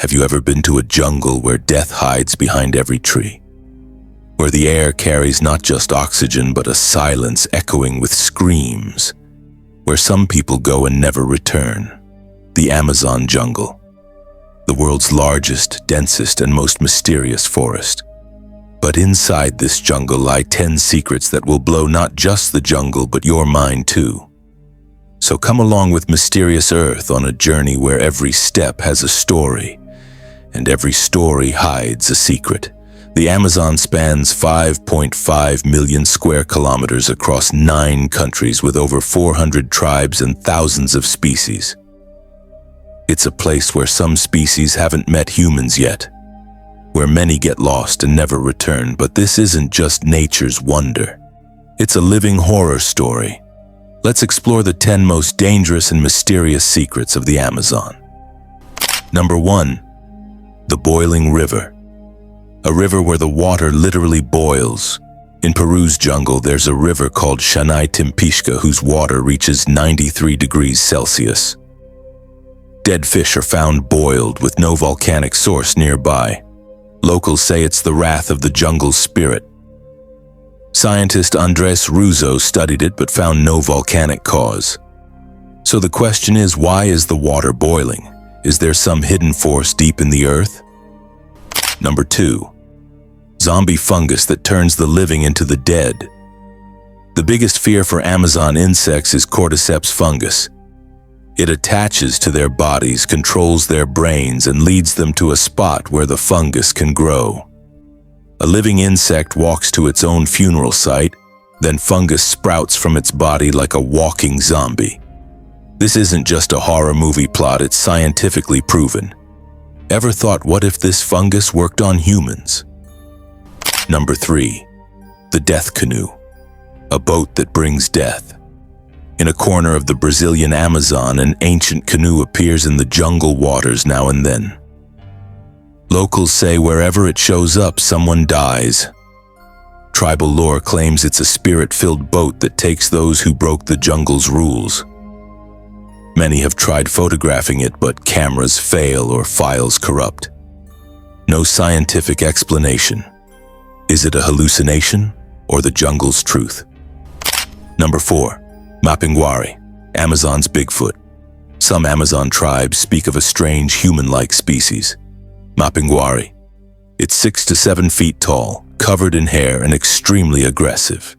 Have you ever been to a jungle where death hides behind every tree? Where the air carries not just oxygen but a silence echoing with screams? Where some people go and never return? The Amazon jungle. The world's largest, densest, and most mysterious forest. But inside this jungle lie 10 secrets that will blow not just the jungle but your mind too. So come along with Mysterious Earth on a journey where every step has a story, and every story hides a secret. The Amazon spans 5.5 million square kilometers across 9 countries with over 400 tribes and thousands of species. It's a place where some species haven't met humans yet, where many get lost and never return. But this isn't just nature's wonder. It's a living horror story. Let's explore the 10 most dangerous and mysterious secrets of the Amazon. Number 1. The boiling river. A river where the water literally boils. In Peru's jungle, there's a river called Shanai Timpishka whose water reaches 93 degrees Celsius. Dead fish are found boiled with no volcanic source nearby. Locals say it's the wrath of the jungle's spirit. Scientist Andres Russo studied it but found no volcanic cause. So the question is, why is the water boiling? Is there some hidden force deep in the earth? Number 2. Zombie fungus that turns the living into the dead. The biggest fear for Amazon insects is cordyceps fungus. It attaches to their bodies, controls their brains, and leads them to a spot where the fungus can grow. A living insect walks to its own funeral site, then fungus sprouts from its body like a walking zombie. This isn't just a horror movie plot, it's scientifically proven. Ever thought, what if this fungus worked on humans? Number 3. The death canoe. A boat that brings death. In a corner of the Brazilian Amazon, an ancient canoe appears in the jungle waters now and then. Locals say wherever it shows up, someone dies. Tribal lore claims it's a spirit-filled boat that takes those who broke the jungle's rules. Many have tried photographing it, but cameras fail or files corrupt. No scientific explanation. Is it a hallucination or the jungle's truth? Number 4. Mapinguari, Amazon's Bigfoot. Some Amazon tribes speak of a strange human-like species, Mapinguari. It's 6 to 7 feet tall, covered in hair, and extremely aggressive.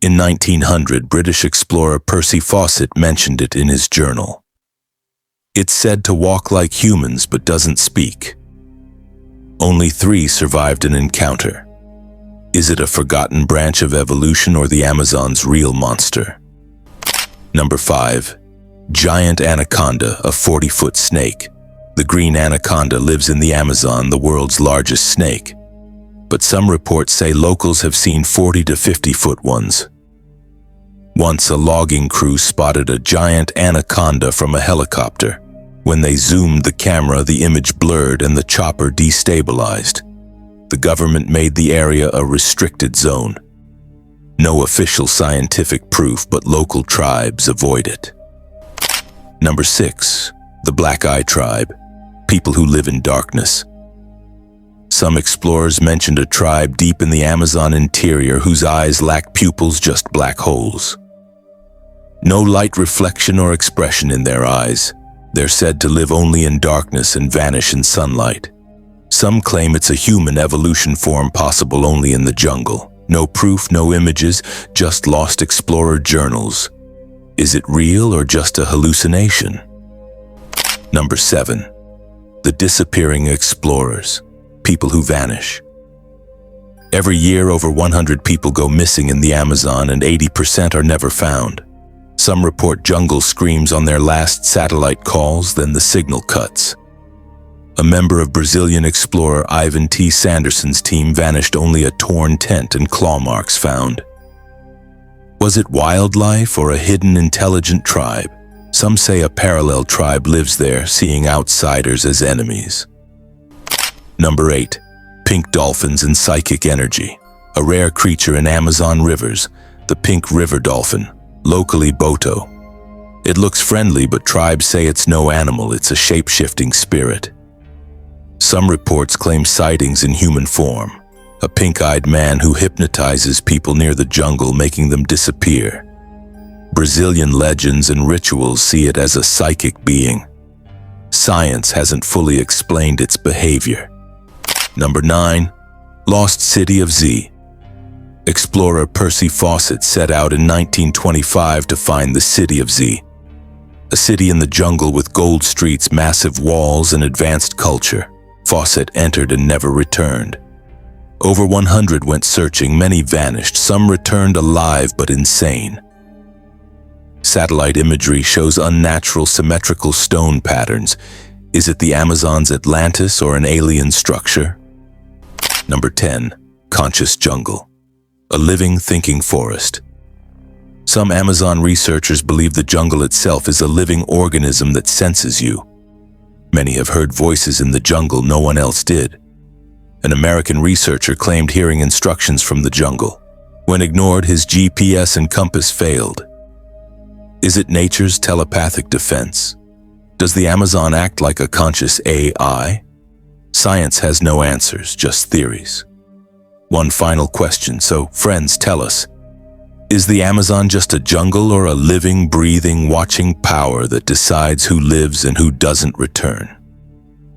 In 1900, British explorer Percy Fawcett mentioned it in his journal. It's said to walk like humans but doesn't speak. Only 3 survived an encounter. Is it a forgotten branch of evolution or the Amazon's real monster? Number 5. Giant anaconda, a 40-foot snake. The green anaconda lives in the Amazon, the world's largest snake. But some reports say locals have seen 40 to 50-foot ones. Once a logging crew spotted a giant anaconda from a helicopter. When they zoomed the camera, the image blurred and the chopper destabilized. The government made the area a restricted zone. No official scientific proof, but local tribes avoid it. Number 6. The Black Eye Tribe. People who live in darkness. Some explorers mentioned a tribe deep in the Amazon interior whose eyes lack pupils, just black holes. No light reflection or expression in their eyes. They're said to live only in darkness and vanish in sunlight. Some claim it's a human evolution form possible only in the jungle. No proof, no images, just lost explorer journals. Is it real or just a hallucination? Number 7. The disappearing explorers. People who vanish. Every year, over 100 people go missing in the Amazon and 80% are never found. Some report jungle screams on their last satellite calls, then the signal cuts. A member of Brazilian explorer Ivan T. Sanderson's team vanished, only a torn tent and claw marks found. Was it wildlife or a hidden intelligent tribe? Some say a parallel tribe lives there, seeing outsiders as enemies. Number 8. Pink dolphins and psychic energy. A rare creature in Amazon rivers, the pink river dolphin, locally Boto. It looks friendly, but tribes say it's no animal, it's a shape-shifting spirit. Some reports claim sightings in human form, a pink-eyed man who hypnotizes people near the jungle, making them disappear. Brazilian legends and rituals see it as a psychic being. Science hasn't fully explained its behavior. Number 9. Lost City of Z. Explorer Percy Fawcett set out in 1925 to find the City of Z, a city in the jungle with gold streets, massive walls, and advanced culture. Fawcett entered and never returned. Over 100 went searching, many vanished, some returned alive but insane. Satellite imagery shows unnatural symmetrical stone patterns. Is it the Amazon's Atlantis or an alien structure? Number 10. Conscious Jungle. A living, thinking forest. Some Amazon researchers believe the jungle itself is a living organism that senses you. Many have heard voices in the jungle no one else did. An American researcher claimed hearing instructions from the jungle. When ignored, his GPS and compass failed. Is it nature's telepathic defense? Does the Amazon act like a conscious AI? Science has no answers, just theories. One final question, so friends, tell us, is the Amazon just a jungle or a living, breathing, watching power that decides who lives and who doesn't return?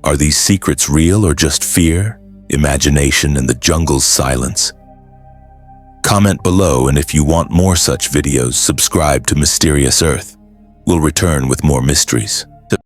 Are these secrets real or just fear, imagination, and the jungle's silence? Comment below, and if you want more such videos, subscribe to Mysterious Earth. We'll return with more mysteries.